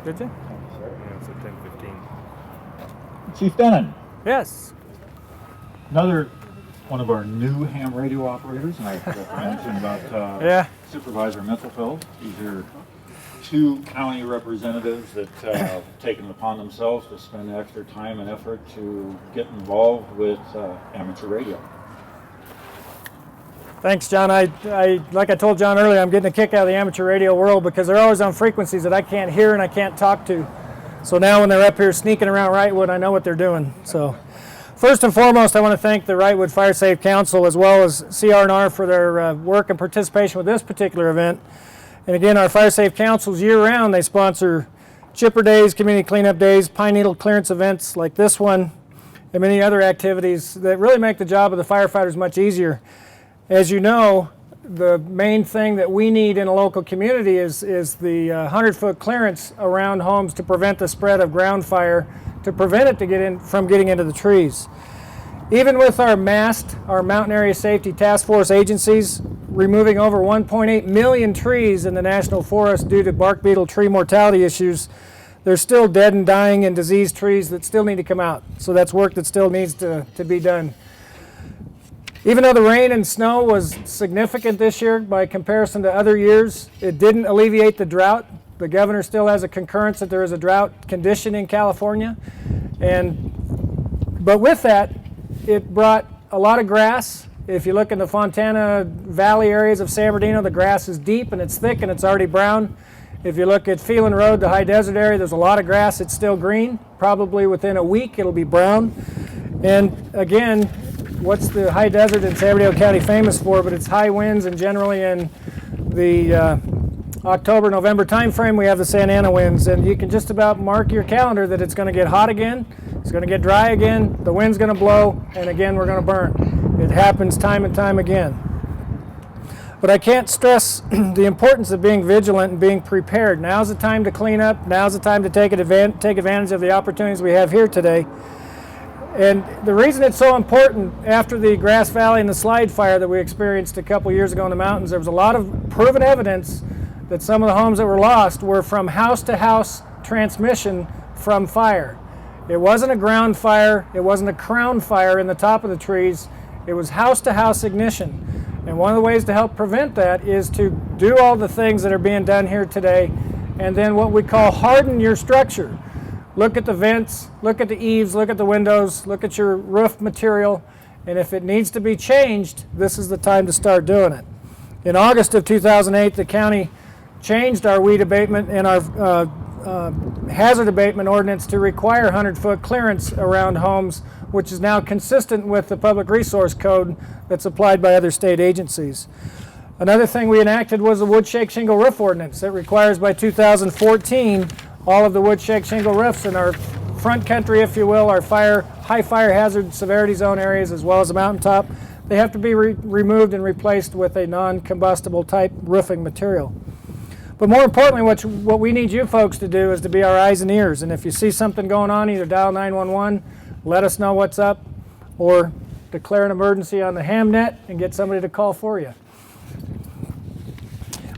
Did you? Yeah, it's at 10:15. Chief Dennen, Yes. another one of our new ham radio operators, and I forgot to mention about Yeah. Supervisor Mitzelfeld. These are two county representatives that have taken it upon themselves to spend extra time and effort to get involved with amateur radio. Thanks, John. Like I told John earlier, I'm getting a kick out of the amateur radio world because they're always on frequencies that I can't hear and I can't talk to. So now when they're up here sneaking around Wrightwood, I know what they're doing. So first and foremost, I want to thank the Wrightwood Fire Safe Council as well as CR&R for their work and participation with this particular event. And again, our Fire Safe Councils year-round, they sponsor chipper days, community cleanup days, pine needle clearance events like this one, and many other activities that really make the job of the firefighters much easier. As you know, the main thing that we need in a local community is the 100-foot clearance around homes to prevent the spread of ground fire, to prevent it from getting into the trees. Even with our MAST, our Mountain Area Safety Task Force agencies, removing over 1.8 million trees in the National Forest due to bark beetle tree mortality issues, there's still dead and dying and diseased trees that still need to come out. So that's work that still needs to be done. Even though the rain and snow was significant this year by comparison to other years, it didn't alleviate the drought. The governor still has a concurrence that there is a drought condition in California. But with that, it brought a lot of grass. If you look in the Fontana Valley areas of San Bernardino, the grass is deep and it's thick and it's already brown. If you look at Phelan Road, the high desert area, there's a lot of grass. It's still green. Probably within a week it'll be brown. And again, what's the high desert in San Bernardino County famous for? But it's high winds, and generally in the October, November timeframe, we have the Santa Ana winds, and you can just about mark your calendar that it's going to get hot again, it's going to get dry again, the wind's going to blow, and again we're going to burn. It happens time and time again. But I can't stress the importance of being vigilant and being prepared. Now's the time to clean up. Now's the time to take advantage of the opportunities we have here today. And the reason it's so important, after the Grass Valley and the slide fire that we experienced a couple years ago in the mountains, there was a lot of proven evidence that some of the homes that were lost were from house-to-house transmission from fire. It wasn't a ground fire, it wasn't a crown fire in the top of the trees, it was house-to-house ignition. And one of the ways to help prevent that is to do all the things that are being done here today, and then what we call harden your structure. Look at the vents, look at the eaves, look at the windows, look at your roof material, and if it needs to be changed, this is the time to start doing it. In August of 2008, the county changed our weed abatement and our hazard abatement ordinance to require 100-foot clearance around homes, which is now consistent with the public resource code that's applied by other state agencies. Another thing we enacted was the wood shake shingle roof ordinance that requires by 2014 all of the wood shake shingle roofs in our front country, if you will, our high fire hazard severity zone areas as well as the mountaintop, they have to be removed and replaced with a non-combustible type roofing material. But more importantly, what we need you folks to do is to be our eyes and ears. And if you see something going on, either dial 911, let us know what's up, or declare an emergency on the HamNet and get somebody to call for you.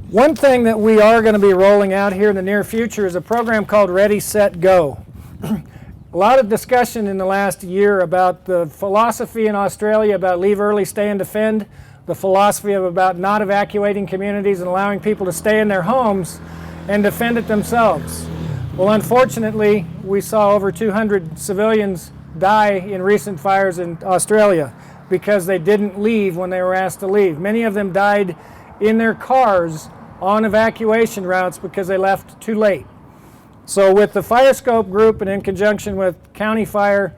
One thing that we are going to be rolling out here in the near future is a program called Ready, Set, Go. A lot of discussion in the last year about the philosophy in Australia about leave early, stay and defend, the philosophy of about not evacuating communities and allowing people to stay in their homes and defend it themselves. Well, unfortunately, we saw over 200 civilians die in recent fires in Australia because they didn't leave when they were asked to leave. Many of them died in their cars on evacuation routes because they left too late. So with the Fire Scope group and in conjunction with County Fire,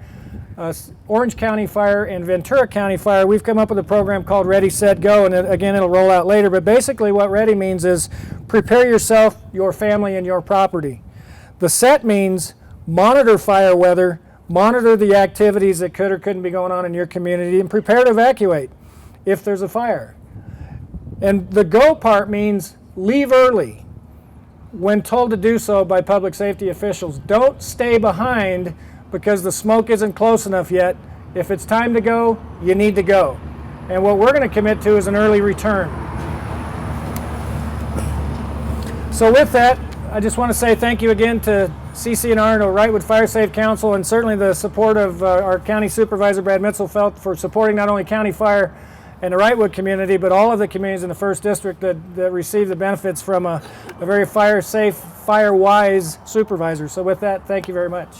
Orange County Fire and Ventura County Fire, we've come up with a program called Ready, Set, Go, and again it'll roll out later, but basically what Ready means is prepare yourself, your family, and your property. The Set means monitor fire weather, monitor the activities that could or couldn't be going on in your community, and prepare to evacuate if there's a fire. And the Go part means leave early when told to do so by public safety officials. Don't stay behind because the smoke isn't close enough yet. If it's time to go, you need to go. And what we're going to commit to is an early return. So with that, I just want to say thank you again to CC&R and Wrightwood Fire Safe Council, and certainly the support of our County Supervisor Brad Mitzelfelt for supporting not only County Fire and the Wrightwood community, but all of the communities in the 1st District that receive the benefits from a very fire safe, fire wise supervisor. So with that, thank you very much.